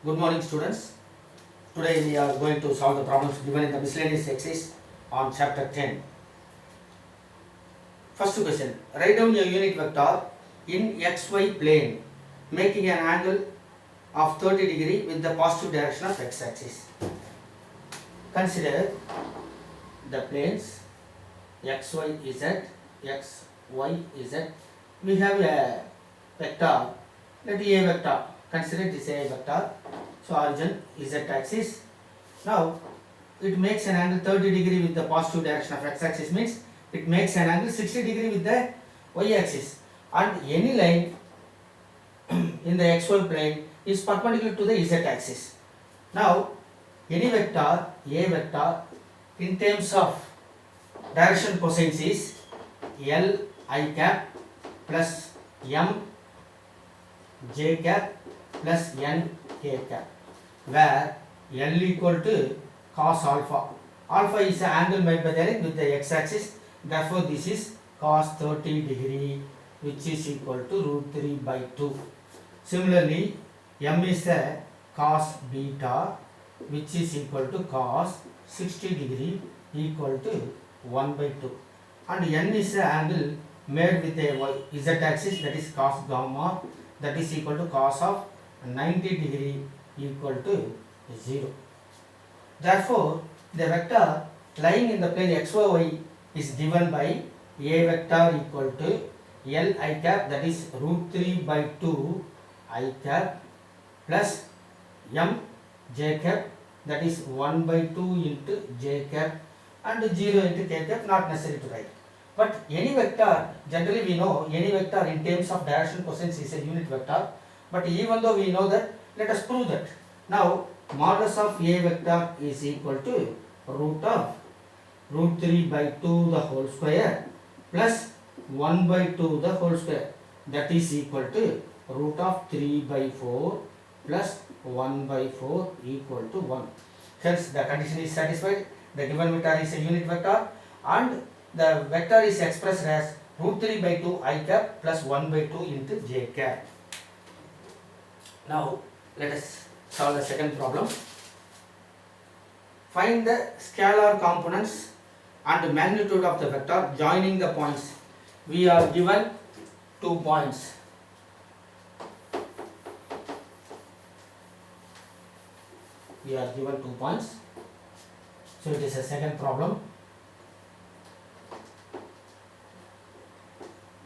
Good morning, students. Today we are going to solve the problems given in the miscellaneous exercise on chapter 10. First question. Write down a unit vector in xy plane making an angle of 30 degree with the positive direction of x-axis. Consider the planes xyz, xyz. We have a vector, let A vector. Consider this A vector. So origin z-axis. Now it makes an angle 30 degree with the positive direction of x-axis, means it makes an angle 60 degree with the y-axis, and any line in the xy plane is perpendicular to the z-axis. Now any vector A vector in terms of direction cosines is L I cap plus M J cap plus N K cap, where L equal to cos alpha. Alpha is the angle made by the line with the x-axis. Therefore, this is cos 30 degree, which is equal to root 3 by 2. Similarly, M is the cos beta, which is equal to cos 60 degree, equal to 1 by 2. And N is the angle made with the z-axis, that is cos gamma, that is equal to cos of 90 degree, equal to 0. Therefore, the vector lying in the plane xy is given by A vector equal to L I cap, that is root 3 by 2 I cap plus M J cap, that is 1 by 2 into J cap, and 0 into K cap, not necessary to write. But any vector, generally we know any vector in terms of direction cosines is a unit vector. But even though we know that, let us prove that. Now, modulus of A vector is equal to root of root 3 by 2 the whole square plus 1 by 2 the whole square, that is equal to root of 3 by 4 plus 1 by 4 equal to 1. Hence, the condition is satisfied. The given vector is a unit vector and the vector is expressed as root 3 by 2 I cap plus 1 by 2 into J cap. Now, let us solve the second problem. Find the scalar components and magnitude of the vector joining the points. We are given 2 points. We are given 2 points. So it is a second problem.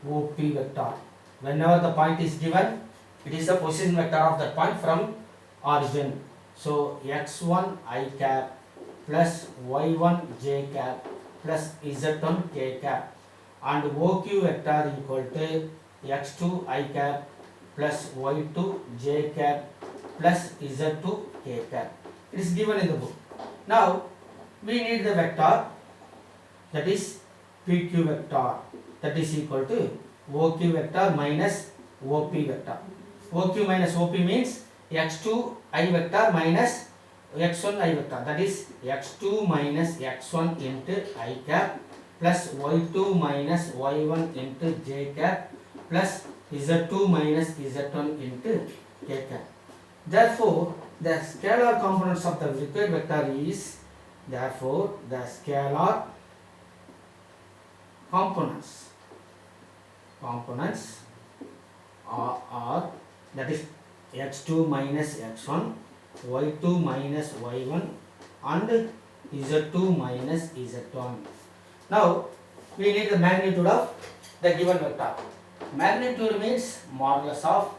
OP vector. Whenever the point is given, it is the position vector of that point from origin. So x1 I cap plus y1 j cap plus z1 k cap, and OQ vector equal to x2 I cap plus y2 j cap plus z2 k cap. It is given in the book. Now we need the vector, that is PQ vector, that is equal to OQ vector minus OP vector. OQ minus OP means x2 I vector minus x1 I vector, that is x2 minus x1 into I cap plus y2 minus y1 into j cap plus z2 minus z1 into k cap. Therefore, the scalar components of the required vector is, therefore the scalar components are that is x2 minus x1, y2 minus y1 and z2 minus z1. Now we need the magnitude of the given vector. Magnitude means modulus of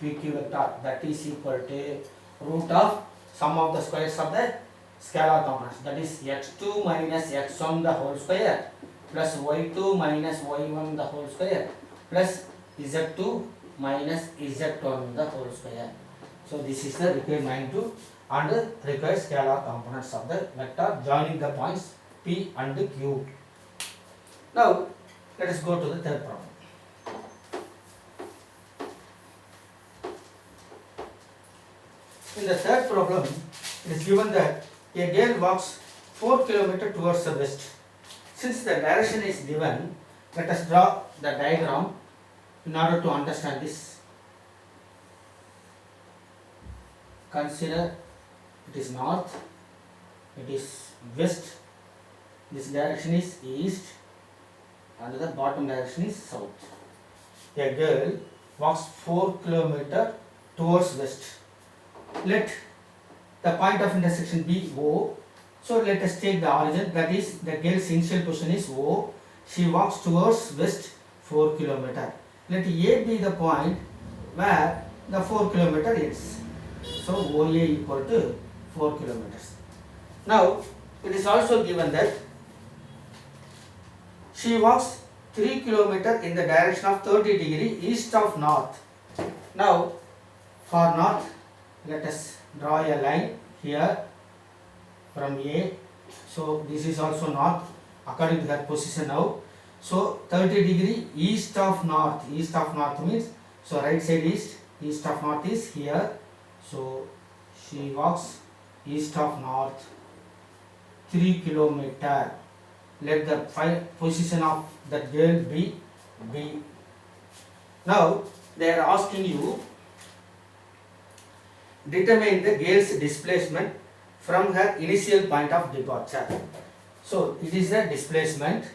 PQ vector, that is equal to root of sum of the squares of the scalar components, that is x2 minus x1 the whole square plus y2 minus y1 the whole square plus z2 minus z1 the whole square. So this is the required magnitude and the required scalar components of the vector joining the points P and Q. Now let us go to the third problem. In the third problem, it is given that a girl walks 4 km towards the west. Since the direction is given, let us draw the diagram in order to understand this. consider it is north, it is west, this direction is east, and the bottom direction is south. A girl walks 4 kilometers towards west. Let the point of intersection be O. So let us take the origin, that is the girl's initial position is O. She walks towards west 4 kilometers. Let A be the point where the 4 kilometers ends. So OA equal to 4 kilometers. Now it is also given that she walks 3 kilometers in the direction of 30 degree east of north. Now for north, let us draw a line here from A. So this is also north according to that position now. So 30 degree east of north means, so right side east of north is here. So she walks east of north 3 kilometers. Let the position of that girl be B. Now they are asking you determine the girl's displacement from her initial point of departure. So it is the displacement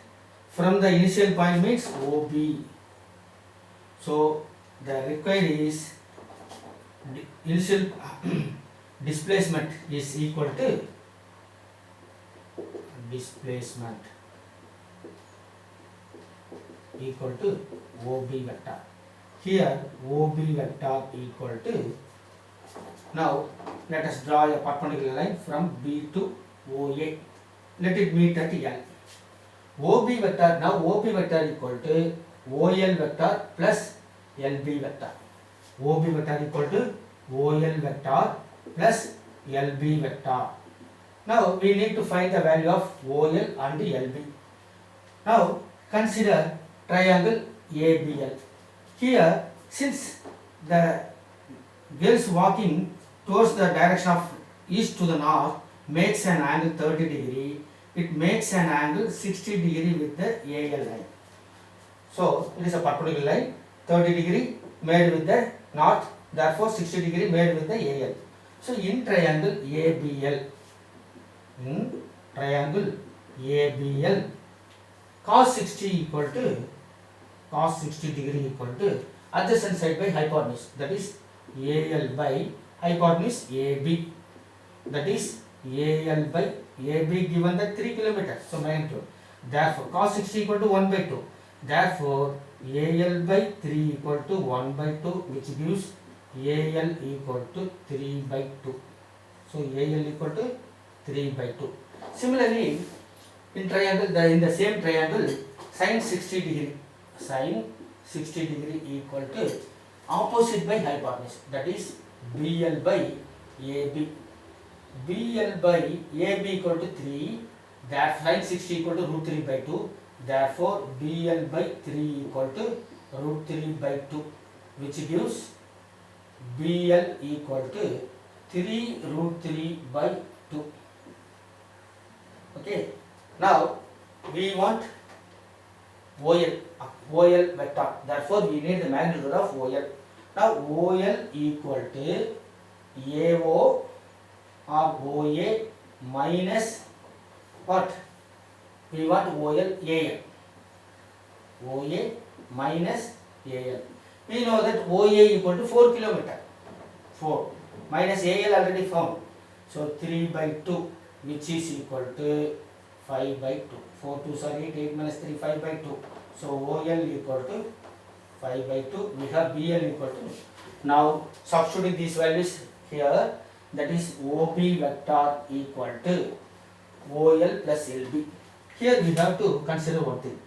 from the initial point means OB. So the required is initial displacement is equal to displacement equal to OB vector. Here OB vector equal to, now let us draw a perpendicular line from B to OA. Let it meet at L. OB vector, now OB vector equal to OL vector plus LB vector. OB vector equal to OL vector plus LB vector. Now we need to find the value of OL and LB. Now consider triangle ABL. Here, since the girls walking towards the direction of east to the north makes an angle 30 degree, it makes an angle 60 degree with the AL line. So it is a perpendicular line, 30 degree made with the north, therefore 60 degree made with the AL. So in triangle ABL, cos 60 degree equal to adjacent side by hypotenuse, that is AL by hypotenuse AB, that is AL by AB given the 3 kilometers, so magnitude. Therefore cos 60 equal to 1 by 2. Therefore AL by 3 equal to 1 by 2, which gives AL equal to 3 by 2. So AL equal to 3 by 2. Similarly, in triangle, in the same triangle, sin 60 degree equal to opposite by hypotenuse, that is BL by AB. BL by AB equal to 3, that sin 60 equal to root 3 by 2. Therefore BL by 3 equal to root 3 by 2, which gives BL equal to 3 root 3 by 2. Okay. Now we want OL vector. Therefore we need the magnitude of OL. Now OL equal to AO or OA minus what? We want OL AL. OA minus AL. We know that OA equal to 4 kilometer. 4 minus AL already found. So 3 by 2, which is equal to 5 by 2. 4 2s are 8, 8 minus 3, 5 by 2. So OL equal to 5 by 2. We have BL equal to. Now substituting these values here, that is OB vector equal to OL plus LB. Here we have to consider one thing.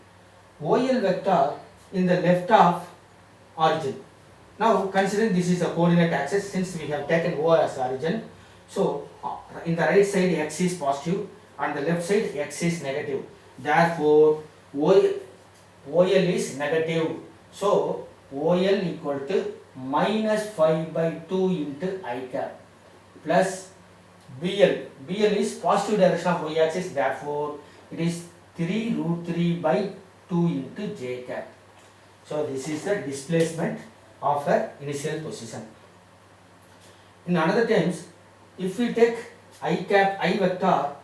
OL vector in the left of origin. Now considering this is a coordinate axis, since we have taken O as origin, so in the right side x is positive and the left side x is negative. Therefore OL is negative. So OL equal to minus 5 by 2 into I cap plus BL. BL is positive direction of y axis. Therefore it is 3 root 3 by 2 into j cap. So this is the displacement of her initial position. In another terms, if we take I cap I vector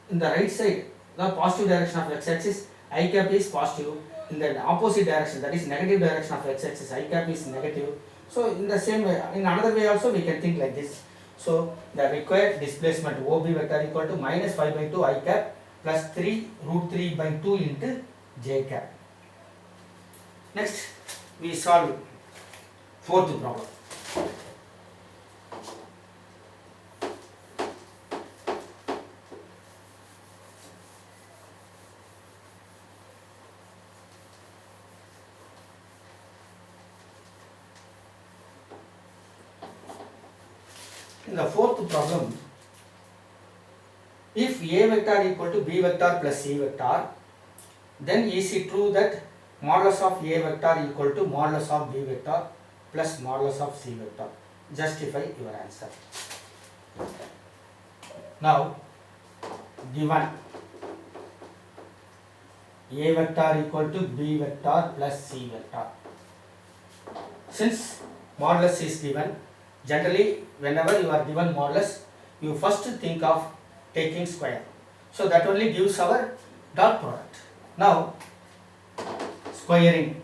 in the right side, the positive direction of x-axis, I cap is positive. In the opposite direction, that is negative direction of x-axis, I cap is negative. So in the same way, in another way also we can think like this. So the required displacement OB vector equal to minus 5 by 2 I cap plus 3 root 3 by 2 into j cap. Next, we solve fourth problem. In the fourth problem, if A vector equal to B vector plus C vector, then is it true that modulus of A vector equal to modulus of B vector plus modulus of C vector? Justify your answer. Now, given A vector equal to B vector plus C vector. Since modulus is given, generally whenever you are given modulus, you first think of taking square. So that only gives our dot product. Now, squaring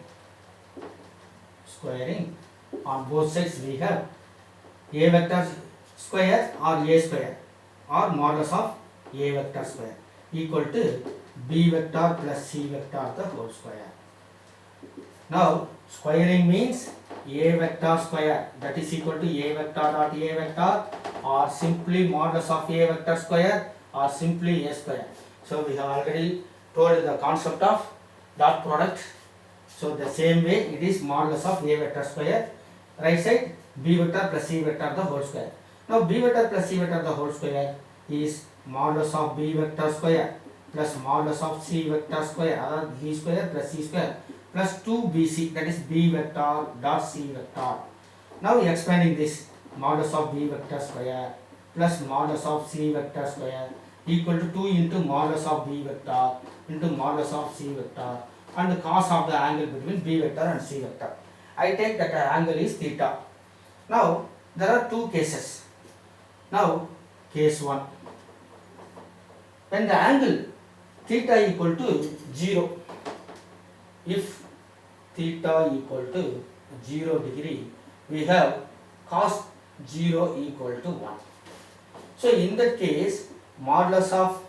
on both sides we have A vector square or A square or modulus of A vector square equal to B vector plus C vector the whole square. Now, squaring means A vector square, that is equal to A vector dot A vector or simply modulus of A vector square or simply A square. So we have already told the concept of dot product. So the same way it is modulus of A vector square, right side B vector plus C vector the whole square. Now B vector plus C vector the whole square is modulus of B vector square plus modulus of C vector square or B square plus C square plus 2bc, that is B vector dot C vector. Now expanding this, modulus of B vector square plus modulus of C vector square equal to 2 into modulus of B vector into modulus of C vector and cos of the angle between B vector and C vector. I take that angle is theta. Now there are two cases. Now case 1, when the angle theta equal to 0, if theta equal to 0 degree, we have cos 0 equal to 1. So in that case, modulus of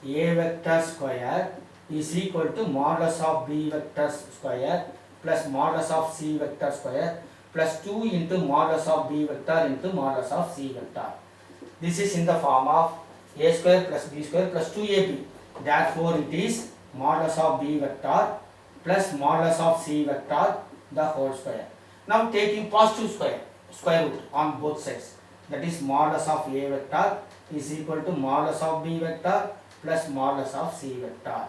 A vector square is equal to modulus of B vector square plus modulus of C vector square plus 2 into modulus of B vector into modulus of C vector. This is in the form of A square plus B square plus 2AB. Therefore, it is modulus of B vector plus modulus of C vector the whole square. Now taking positive square root on both sides, that is modulus of A vector is equal to modulus of B vector plus modulus of C vector.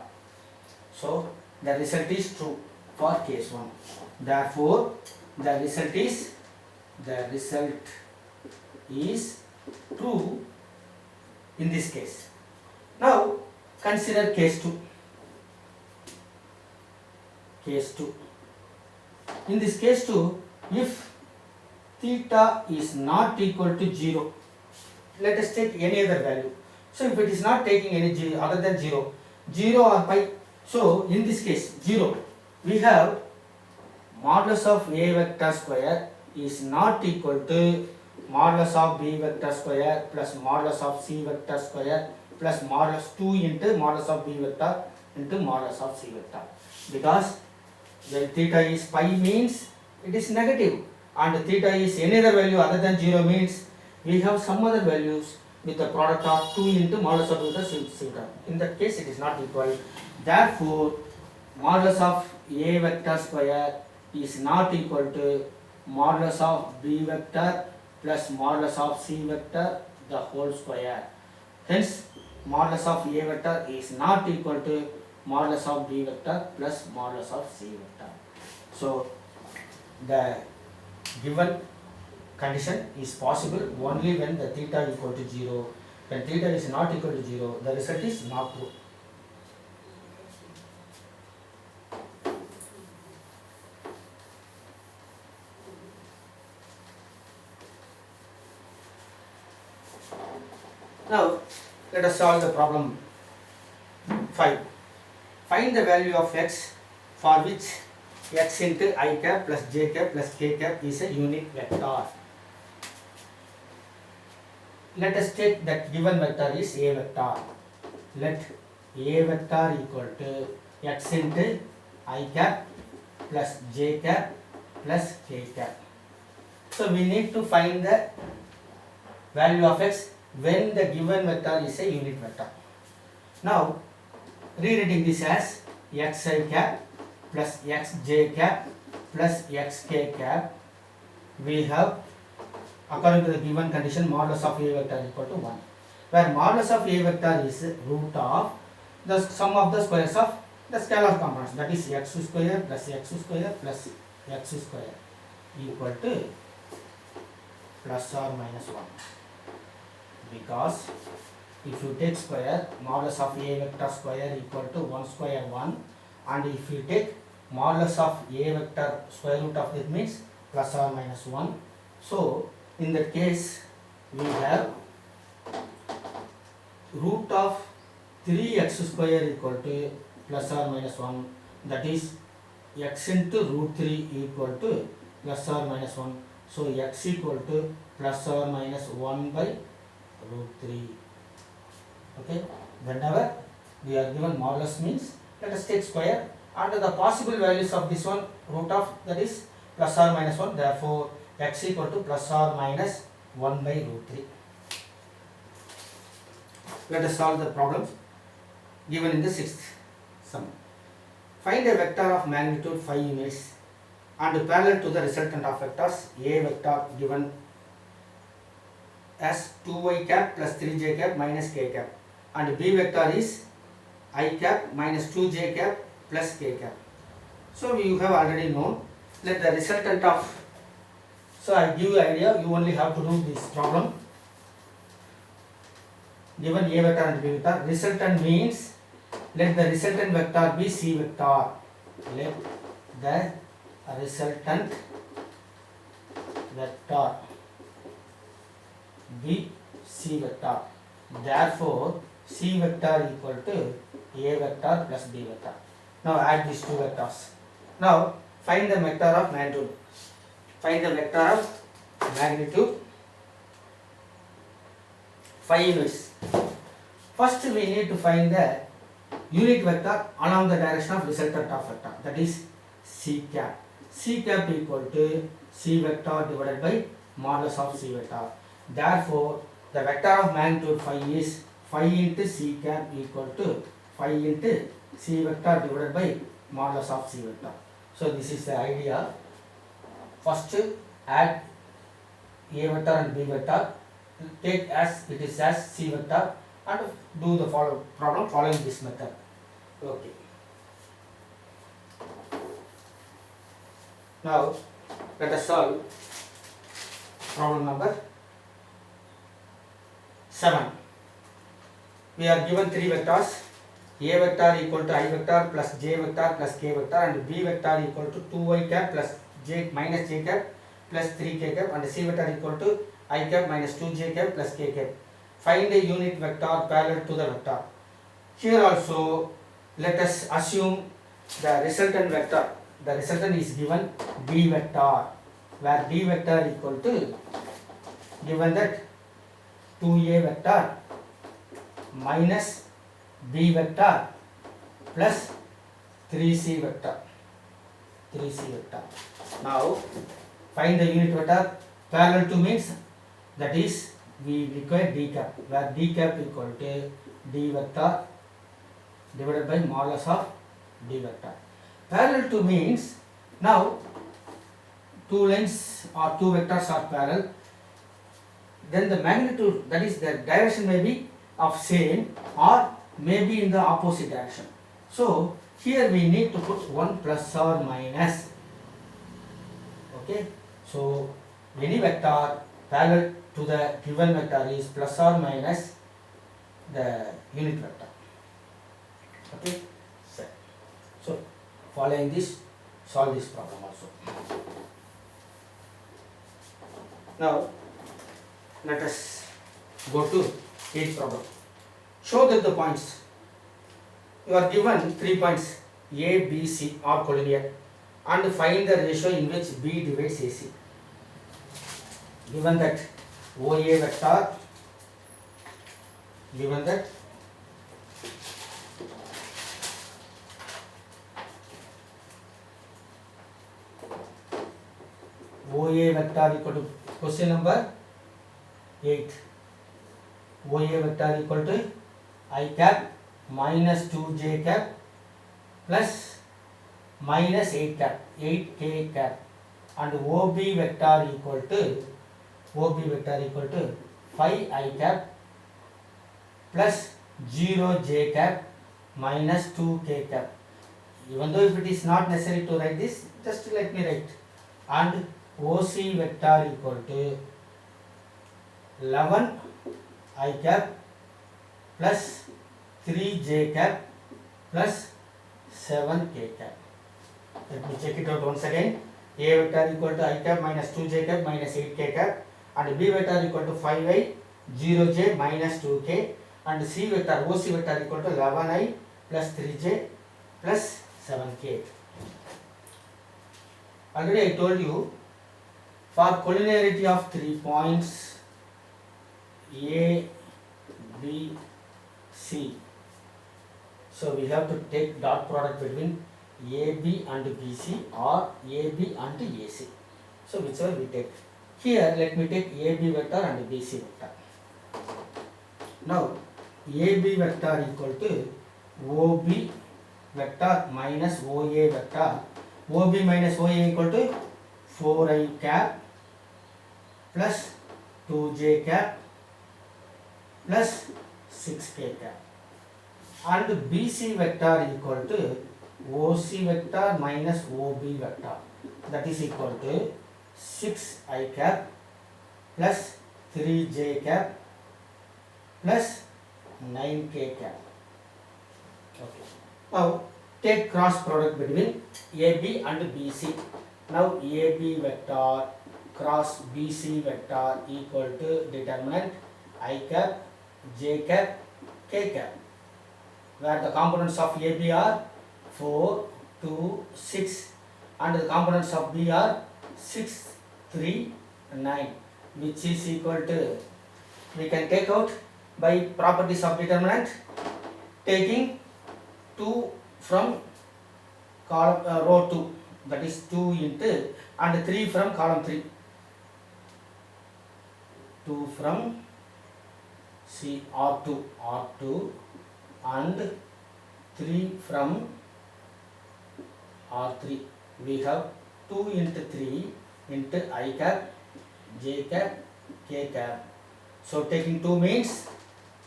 So the result is true for case 1. Therefore, the result is true in this case. Now consider case 2. In this case 2, if theta is not equal to 0, let us take any other value. So if it is not taking any other than 0 or pi, so in this case 0, we have modulus of A vector square is not equal to modulus of B vector square plus modulus of C vector square plus modulus 2 into modulus of B vector into modulus of C vector, because when theta is pi means it is negative and theta is any other value other than 0 means we have some other values with the product of 2 into modulus of vector C vector. In that case it is not equal. Therefore, modulus of A vector square is not equal to modulus of B vector plus modulus of C vector the whole square. Hence, modulus of A vector is not equal to modulus of B vector plus modulus of C vector. So, the given condition is possible only when the theta equal to 0. When theta is not equal to 0, the result is not true. Now let us solve the problem 5. Find the value of x for which x into I cap plus j cap plus k cap is a unit vector. Let us take that given vector is a vector. Let a vector equal to x into I cap plus j cap plus k cap. So we need to find the value of x when the given vector is a unit vector. Now rewriting this as xi cap plus xj cap plus xk cap, we have, according to the given condition, modulus of a vector equal to 1, where modulus of a vector is root of the sum of the squares of the scalar components, that is x square plus x square plus x square equal to plus or minus 1. Because if you take square, modulus of a vector square equal to 1 square 1, and if you take modulus of a vector square root of it means plus or minus 1. So in that case we have root of 3x square equal to plus or minus 1, that is x into root 3 equal to plus or minus 1. So x equal to plus or minus 1 by root 3. Okay, whenever we are given modulus means let us take square, and the possible values of this one root of, that is plus or minus 1, therefore x equal to plus or minus 1 by root 3. Let us solve the problems given in the sixth sum. Find a vector of magnitude 5 units and parallel to the resultant of vectors a vector given as 2y cap plus 3j cap minus k cap, and b vector is I cap minus 2j cap plus k cap. So you have already known. Let the resultant of, so I give you idea, you only have to do this problem. Given a vector and b vector, resultant means let the resultant vector be c vector. Let the resultant vector be c vector. Therefore c vector equal to a vector plus b vector. Now add these two vectors. Now find the vector of magnitude. Find the vector of magnitude 5 units. First we need to find the unit vector along the direction of resultant of vector, that is c cap. C cap equal to c vector divided by modulus of c vector. Therefore the vector of magnitude 5 is 5 into c cap equal to 5 into c vector divided by modulus of c vector. So this is the idea. First add a vector and b vector, take as it is as c vector, and do the problem following this method. Okay. Now let us solve problem number 7. We are given three vectors. A vector equal to I vector plus j vector plus k vector, and b vector equal to 2y cap plus j minus j cap plus 3k cap, and c vector equal to I cap minus 2j cap plus k cap. Find a unit vector parallel to the vector. Here also let us assume the resultant vector. The resultant is given d vector, where d vector equal to, given that 2a vector minus b vector plus 3c vector. Now find the unit vector parallel to means, that is we require d cap, where d cap equal to d vector divided by modulus of d vector. Parallel to means, now two lines or two vectors are parallel, then the magnitude, that is the direction may be of same or may be in the opposite direction. So here we need to put 1 plus or minus. Okay, so any vector parallel to the given vector is plus or minus the unit vector. Okay, so following this, solve this problem also. Now let us go to Eighth problem. Show that the points. You are given 3 points A, B, C are collinear and find the ratio in which B divides AC. Given that OA vector, given that OA vector equal to question number 8. OA vector equal to I cap minus 2j cap plus minus 8 cap, 8k cap, and OB vector equal to 5i cap plus 0j cap minus 2k cap. Even though if it is not necessary to write this, just let me write. And OC vector equal to 11 I cap plus 3j cap plus 7k cap. Let me check it out once again. A vector equal to I cap minus 2j cap minus 8k cap, and B vector equal to 5i 0j minus 2k, and C vector OC vector equal to 11i plus 3j plus 7k. Already I told you, for collinearity of 3 points A, B, C, so we have to take dot product between AB and BC or AB and AC. So whichever we take. Here let me take AB vector and BC vector. Now AB vector equal to OB vector minus OA vector. OB minus OA equal to 4i cap plus 2j cap plus 6k cap, and BC vector equal to OC vector minus OB vector, that is equal to 6i cap plus 3j cap plus 9k cap. Okay. Now take cross product between AB and BC. Now AB vector cross BC vector equal to determinant I cap, J cap, K cap, where the components of AB are 4, 2, 6, and the components of B are 6, 3, 9, which is equal to, we can take out by properties of determinant, taking 2 from column row 2, that is 2 into, and 3 from column 3, 2 from C R2 and 3 from R3. We have 2 into 3 into I cap, J cap, K cap. So taking 2 means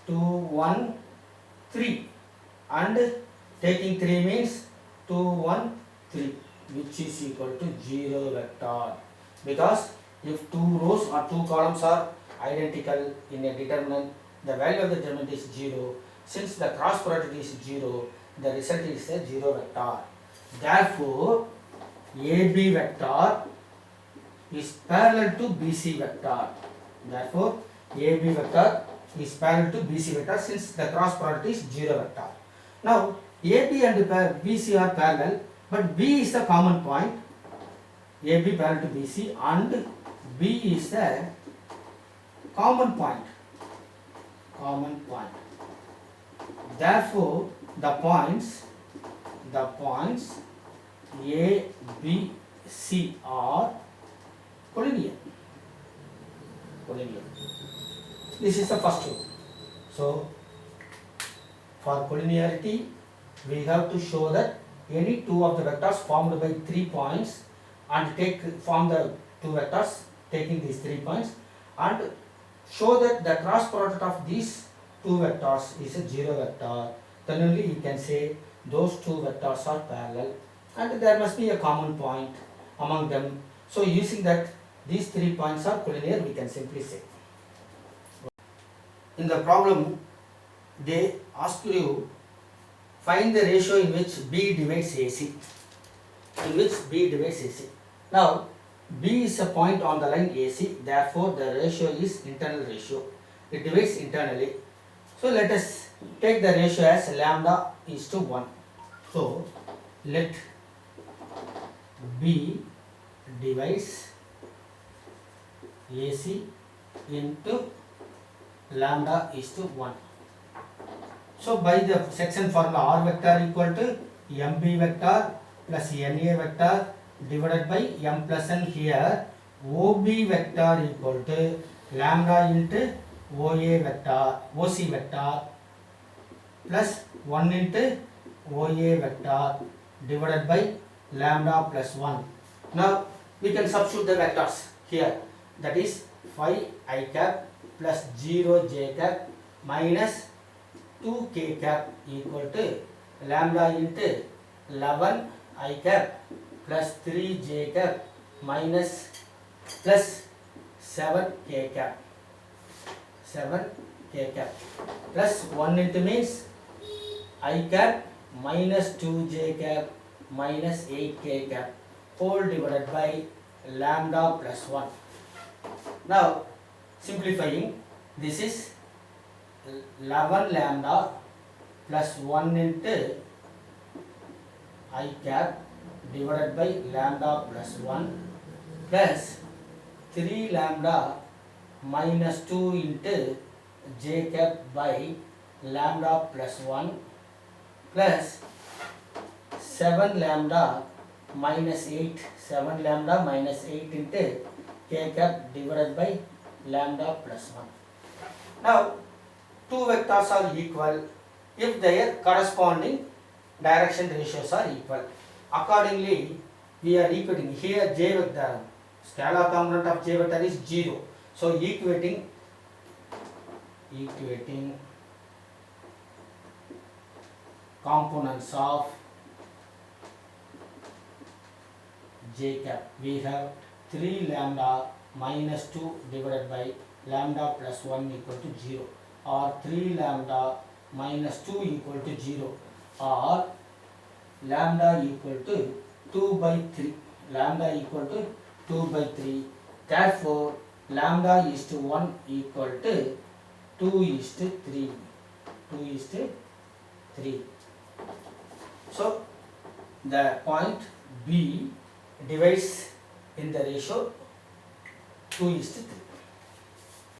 2, 1, 3, and taking 3 means 2, 1, 3, which is equal to 0 vector. Because if 2 rows or 2 columns are identical in a determinant, the value of the determinant is 0. Since the cross product is 0, the result is a 0 vector. Therefore, AB vector is parallel to BC vector. Therefore, AB vector is parallel to BC vector since the cross product is 0 vector. Now, AB and BC are parallel, but B is the common point. AB parallel to BC and B is the common point. Therefore, the points A, B, C are collinear. This is the first one. So, for collinearity, we have to show that any two of the vectors formed by 3 points and form the two vectors taking these 3 points, and show that the cross product of these two vectors is a 0 vector. Then only you can say those two vectors are parallel and there must be a common point among them. So using that these 3 points are collinear, we can simply say. In the problem, they ask you find the ratio in which B divides AC. Now, B is a point on the line AC, therefore the ratio is internal ratio. It divides internally. So let us take the ratio as lambda is to 1. So let B divides AC into lambda is to 1. So by the section formula, R vector equal to MB vector plus NA vector divided by M plus N. Here OB vector equal to lambda into OA vector, OC vector plus 1 into OA vector divided by lambda plus 1. Now we can substitute the vectors here, that is 5 I cap plus 0 j cap minus 2 k cap equal to lambda into 11 I cap plus 3 j cap minus plus 7 k cap, 7 k cap plus 1 into means I cap minus 2 j cap minus 8 k cap whole divided by lambda plus 1. Now simplifying, this is 11 lambda plus 1 into I cap divided by lambda plus 1 plus 3 lambda minus 2 into j cap by lambda plus 1 plus 7 lambda minus 8, 7 lambda minus 8 into k cap divided by lambda plus 1. Now two vectors are equal if their corresponding direction ratios are equal. Accordingly, we are equating here j vector, scalar component of j vector is 0. So equating components of j cap, we have 3 lambda minus 2 divided by lambda plus 1 equal to 0, or 3 lambda minus 2 equal to 0, or lambda equal to 2 by 3, lambda equal to 2 by 3. Therefore lambda is to 1 equal to 2 is to 3, 2 is to 3. So the point B divides in the ratio 2 is to 3.